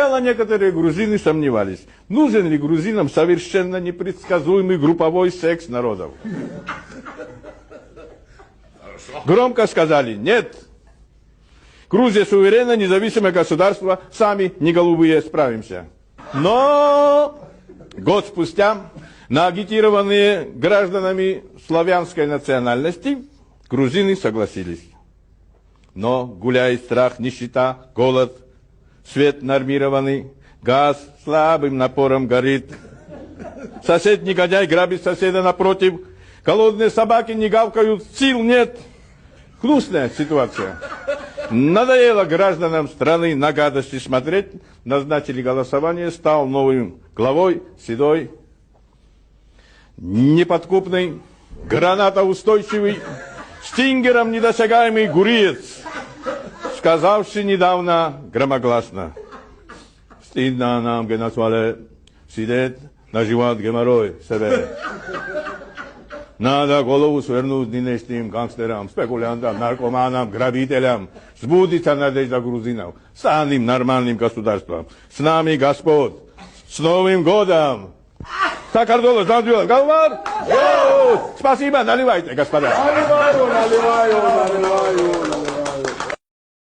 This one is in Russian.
Сначала некоторые грузины сомневались, нужен ли грузинам совершенно непредсказуемый групповой секс народов. Громко сказали «нет». Грузия суверенное, независимое государство, сами, не голубые, справимся. Но год спустя, наагитированные гражданами славянской национальности, грузины согласились. Но гуляет страх, нищета, голод, свет нормированный, газ слабым напором горит. Сосед негодяй грабит соседа напротив, голодные собаки не гавкают, сил нет. Грустная ситуация. Надоело гражданам страны на гадости смотреть, назначили голосование, стал новым главой, седой, неподкупный, гранатоустойчивый, стингером недосягаемый гуриец, сказавший недавно громогласно: «Стыдно нам, Генасвале, сидеть, наживать геморрой себе. Надо голову свернуть нынешним гангстерам, спекулянтам, наркоманам, грабителям. Сбудется надежда грузинов. Станем нормальным государством. С нами Господь. С Новым годом! Сакардолос, Галвар! Спасибо, наливайте, господа. Наливаю.